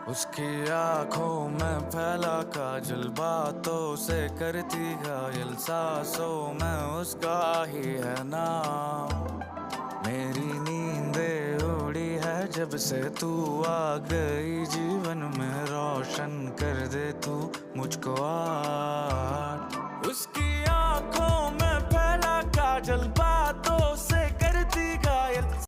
उसकी आंखों में फैला काजल, बातों से करती घायल, सांसों में उसका ही है नाम। मेरी नींदें उड़ी है जब से तू आ गई जीवन में, रोशन कर दे तू मुझको आज। उसकी